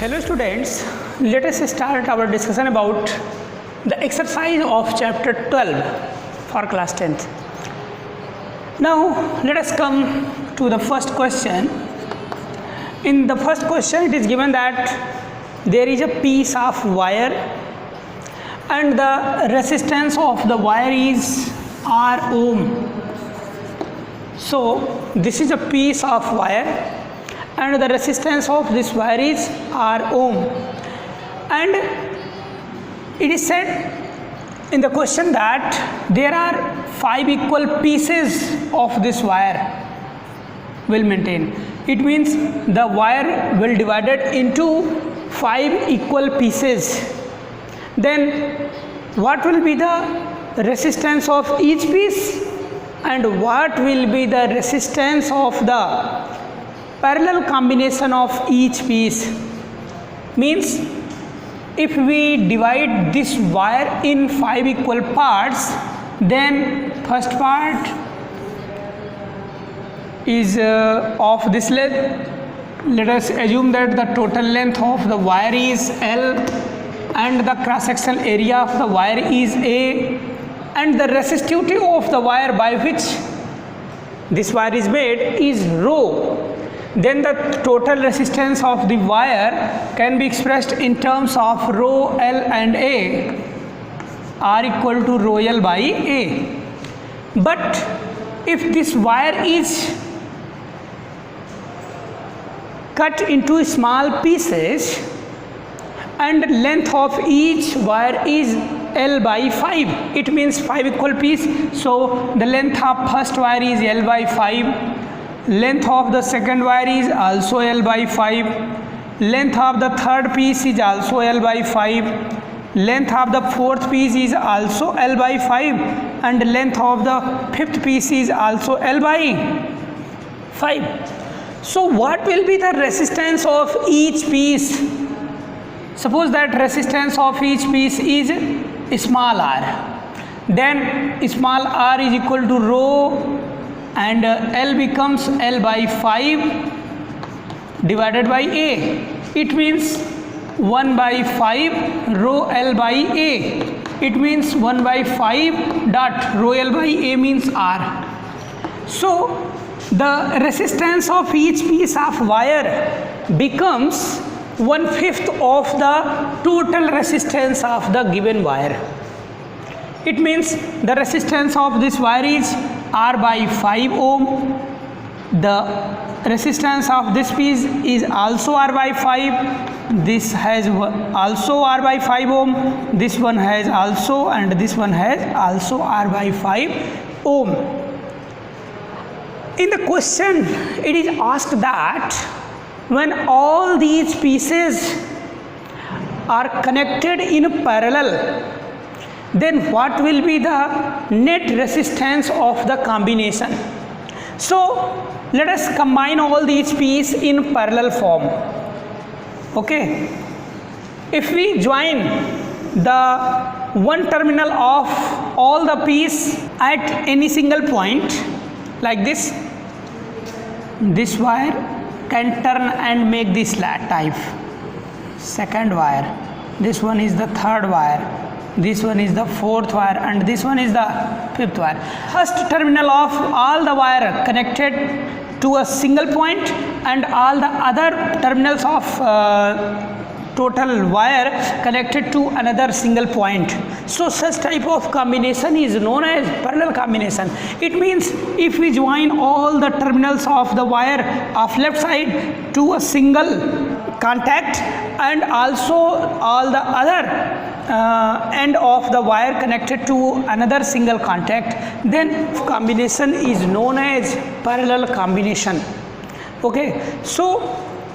Hello students, let us start our discussion about the exercise of chapter 12 for class 10th. Now let us come to the first question. In the first question it is given that there is a piece of wire and the resistance of the wire is R ohm. So this is a piece of wire and the resistance of this wire is R ohm, and it is said in the question that there are 5 equal pieces of this wire will maintain. It means the wire will divided into 5 equal pieces. Then what will be the resistance of each piece and what will be the resistance of the parallel combination of each piece? Means if we divide this wire in 5 equal parts, then first part is of this length. Let us assume that the total length of the wire is L and the cross sectional area of the wire is A, and the resistivity of the wire by which this wire is made is rho. Then the total resistance of the wire can be expressed in terms of rho L and A are equal to rho L by A. But if this wire is cut into small pieces and length of each wire is L by 5, it means 5 equal piece. So the length of first wire is L by 5. Length of the second wire is also L by 5. Length of the third piece is also L by 5. Length of the fourth piece is also L by 5. And length of the fifth piece is also L by 5. So what will be the resistance of each piece? Suppose that resistance of each piece is small r. Then small r is equal to rho, and L becomes L by 5 divided by A. It means 1 by 5 rho L by A. It means 1 by 5 dot rho L by A means R. So the resistance of each piece of wire becomes 1/5 of the total resistance of the given wire. It means the resistance of this wire is R by 5 ohm. The resistance of this piece is also R by 5. This has also R by 5 ohm. This one has also, and this one has also R by 5 ohm. In the question it is asked that when all these pieces are connected in parallel, then what will be the net resistance of the combination? So let us combine all these pieces in parallel form. Okay, if we join the one terminal of all the piece at any single point like this wire can turn and make this slat type. Second wire, this one is the third wire, this one is the fourth wire, and this one is the fifth wire. First terminal of all the wire connected to a single point, and all the other terminals of total wire connected to another single point. So such type of combination is known as parallel combination. It means if we join all the terminals of the wire of left side to a single contact and also all the other end of the wire connected to another single contact, then combination is known as parallel combination. Okay, so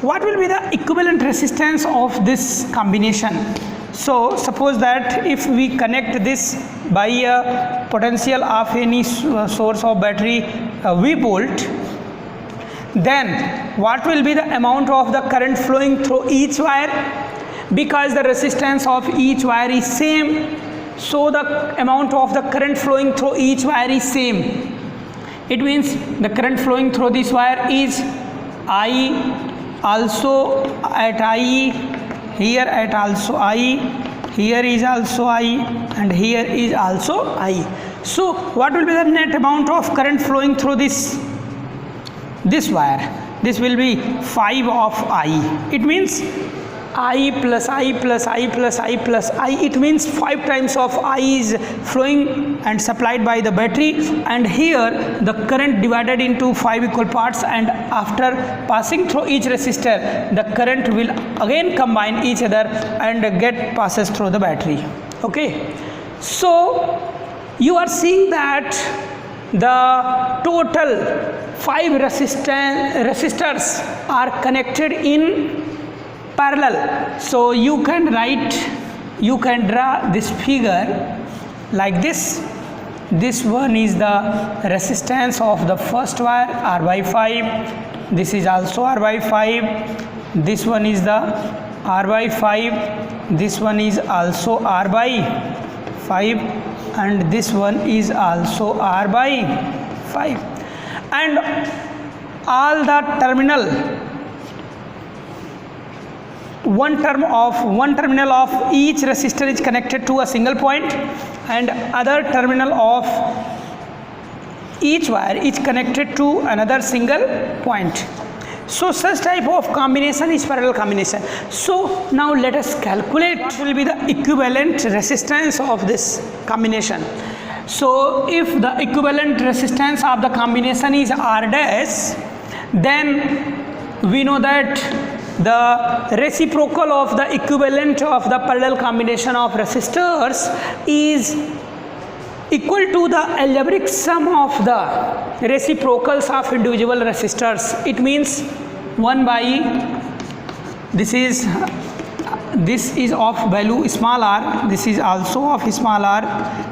what will be the equivalent resistance of this combination? So suppose that if we connect this by a potential of any source of battery V volt, then what will be the amount of the current flowing through each wire? Because the resistance of each wire is same, so the amount of the current flowing through each wire is same. It means the current flowing through this wire is I, also at I here at also I, here is also I, and here is also I. So what will be the net amount of current flowing through this wire? This will be 5 of I. It means I plus I plus I plus I plus I. It means 5 times of I is flowing and supplied by the battery, and here the current divided into 5 equal parts, and after passing through each resistor the current will again combine each other and passes through the battery. Okay, so you are seeing that the total 5 resistors are connected in parallel. So you can draw this figure like this. This one is the resistance of the first wire, R by 5. This is also R by 5. This one is the R by 5. This one is also R by 5, and this one is also R by 5. And all the terminal, one terminal of each resistor is connected to a single point, and other terminal of each wire is connected to another single point. So such type of combination is parallel combination. So now let us calculate what will be the equivalent resistance of this combination. So if the equivalent resistance of the combination is R dash, then we know that the reciprocal of the equivalent of the parallel combination of resistors is equal to the algebraic sum of the reciprocals of individual resistors. It means 1 by this is of value small r, this is also of small r.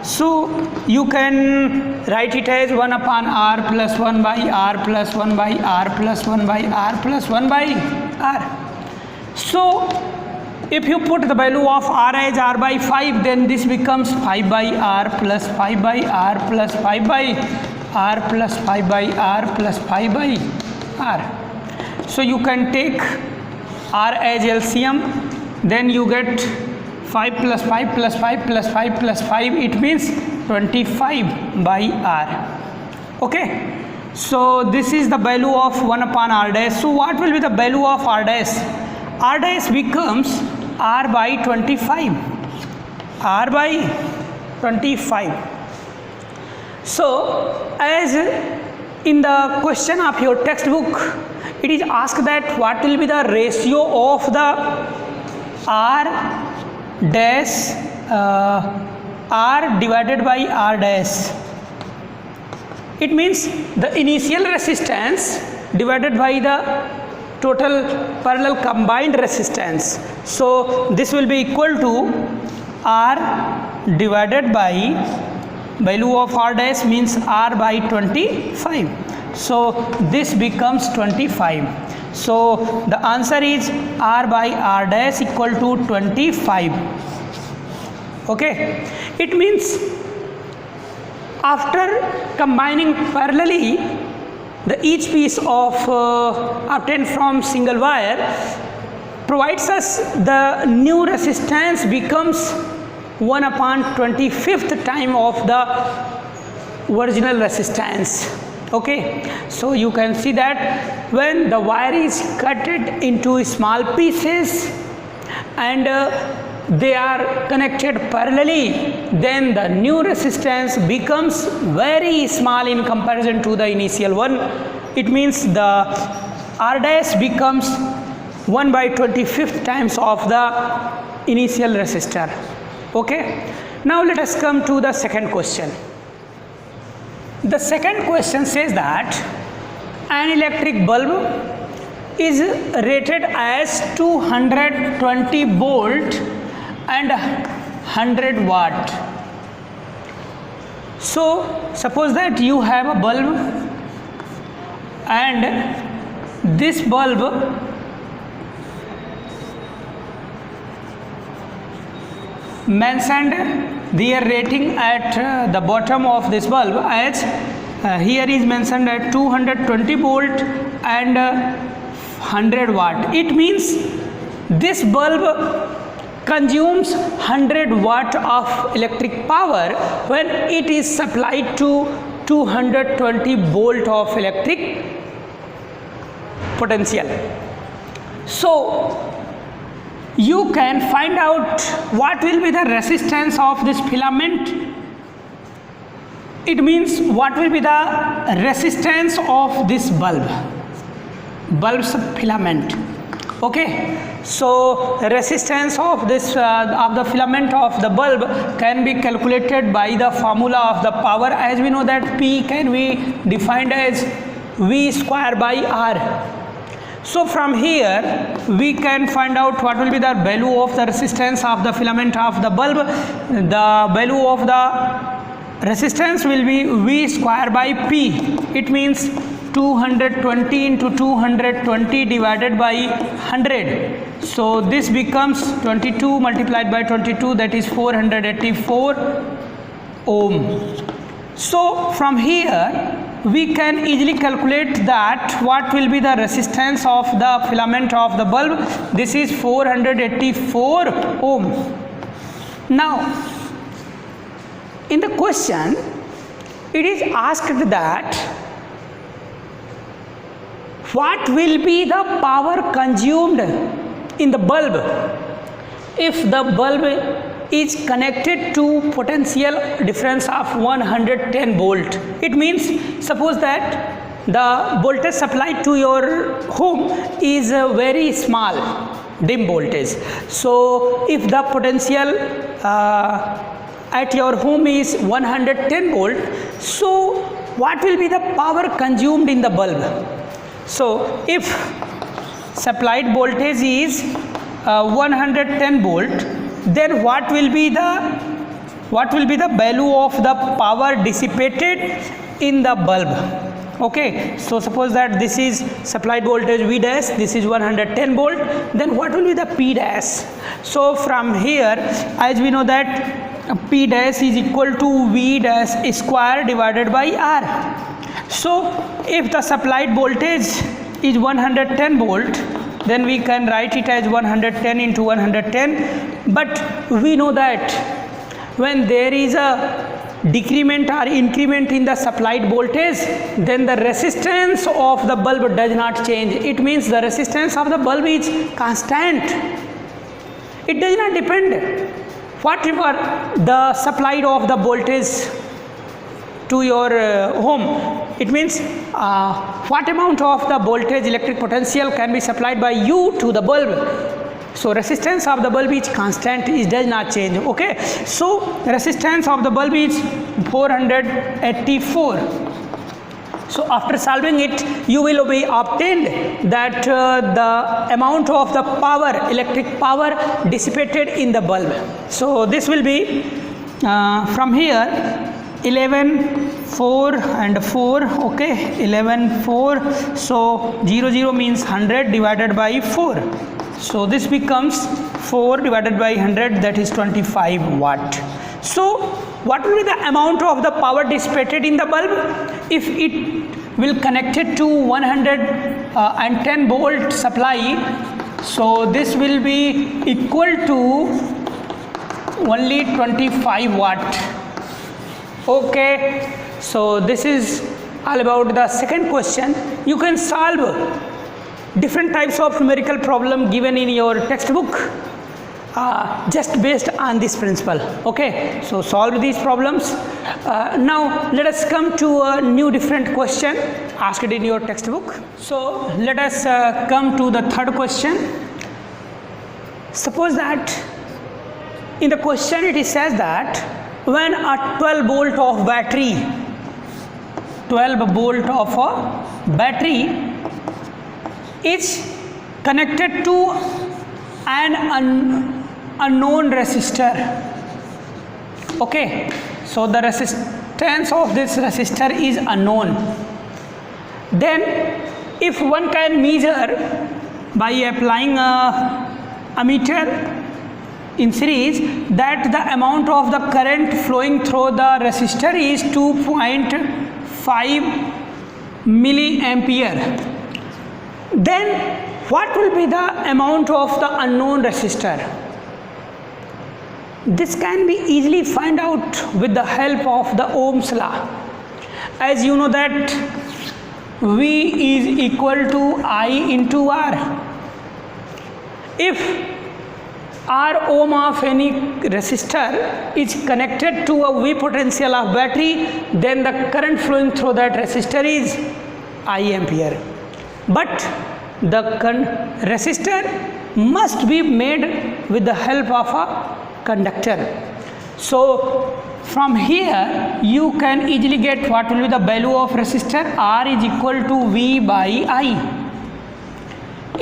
So you can write it as 1 upon r plus 1 by r plus 1 by r plus 1 by r plus 1 by r. So if you put the value of r as r by 5, then this becomes 5 by r plus 5 by r plus 5 by r plus 5 by r plus 5 by r. So you can take r as LCM, then you get 5 plus 5 plus 5 plus 5 plus 5, it means 25 by r. Okay, so this is the value of 1 upon r dash. So what will be the value of r dash? R dash becomes r by 25, r by 25. So as in the question of your textbook, it is asked that what will be the ratio of the r dash r divided by r dash. It means the initial resistance divided by the total parallel combined resistance. So this will be equal to r divided by value of r dash means r by 25. So this becomes 25. So the answer is r by r dash equal to 25. Okay, it means after combining parallelly, the each piece of obtained from single wire provides us the new resistance becomes 1 upon 25th time of the original resistance. Okay, so you can see that when the wire is cut into small pieces and they are connected parallelly, then the new resistance becomes very small in comparison to the initial one. It means the r dash becomes 1 by 25th times of the initial resistor. Okay, now let us come to the second question. The second question says that an electric bulb is rated as 220 volt and 100 watt. So suppose that you have a bulb and this bulb mentioned their rating at the bottom of this bulb as here is mentioned at 220 volt and 100 watt. It means this bulb consumes 100 watt of electric power when it is supplied to 220 volt of electric potential. So you can find out what will be the resistance of this filament. It means what will be the resistance of this bulb's filament. Okay, so the resistance of this of the filament of the bulb can be calculated by the formula of the power. As we know that P can be defined as V square by R. So from here we can find out what will be the value of the resistance of the filament of the bulb. The value of the resistance will be V square by P. It means 220 into 220 divided by 100. So this becomes 22 multiplied by 22, that is 484 ohm. So from here we can easily calculate that what will be the resistance of the filament of the bulb. This is 484 ohm. Now in the question it is asked that what will be the power consumed in the bulb if the bulb is connected to potential difference of 110 volt. It means suppose that the voltage supplied to your home is a very small dim voltage. So if the potential at your home is 110 volt, so what will be the power consumed in the bulb? So if supplied voltage is 110 volt, then what will be the value of the power dissipated in the bulb? Okay, so suppose that this is supplied voltage V dash, this is 110 volt, then what will be the P dash? So from here, as we know that P dash is equal to V dash square divided by R. So if the supplied voltage is 110 volt, then we can write it as 110 into 110. But we know that when there is a decrement or increment in the supplied voltage, then the resistance of the bulb does not change. It means the resistance of the bulb is constant. It does not depend whatever the supplied of the voltage to your home. It means what amount of the voltage electric potential can be supplied by you to the bulb. So resistance of the bulb is constant, it does not change. Okay, so resistance of the bulb is 484. So after solving it, you will be obtained that the amount of the power, electric power dissipated in the bulb. So this will be from here 11 4 and 4. Okay, 11 4. So 0 0 means 100 divided by 4. So this becomes 4 divided by 100, that is 25 watt. So what will be the amount of the power dissipated in the bulb if it will connected to 110 volt supply? So this will be equal to only 25 watt. Okay, so this is all about the second question. You can solve different types of numerical problem given in your textbook just based on this principle. Okay, so solve these problems. Now let us come to a new different question asked in your textbook. So let us come to the third question. Suppose that in the question it says that when a 12 volt of battery is connected to an unknown resistor. Okay, so the resistance of this resistor is unknown. Then if one can measure by applying a ammeter in series that the amount of the current flowing through the resistor is 2.5 milliampere, then What will be the amount of the unknown resistor? This can be easily find out with the help of the Ohm's law. As you know that V is equal to I into R. If R ohm of any resistor is connected to a V potential of battery, then the current flowing through that resistor is I ampere. But the resistor must be made with the help of a conductor. So from here you can easily get what will be the value of resistor. R is equal to V by I.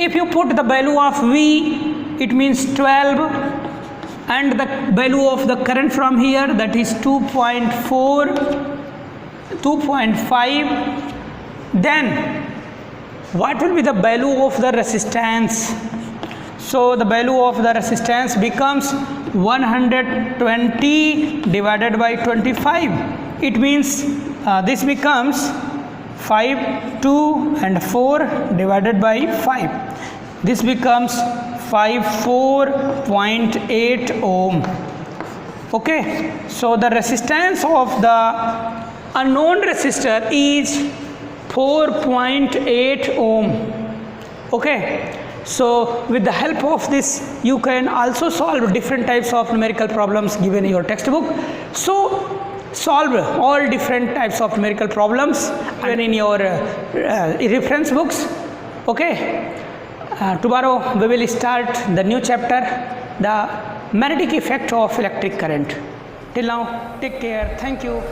If you put the value of V, it means 12, and the value of the current from here, that is 2.4, 2.5, then what will be the value of the resistance? So the value of the resistance becomes 120 divided by 25. It means this becomes 5, 2 and 4 divided by 5. This becomes 54.8 ohm. Okay, so the resistance of the unknown resistor is 4.8 ohm. Okay, so with the help of this you can also solve different types of numerical problems given in your textbook. So solve all different types of numerical problems given in your reference books. Okay, tomorrow we will start the new chapter, the magnetic effect of electric current. Till now, take care. Thank you.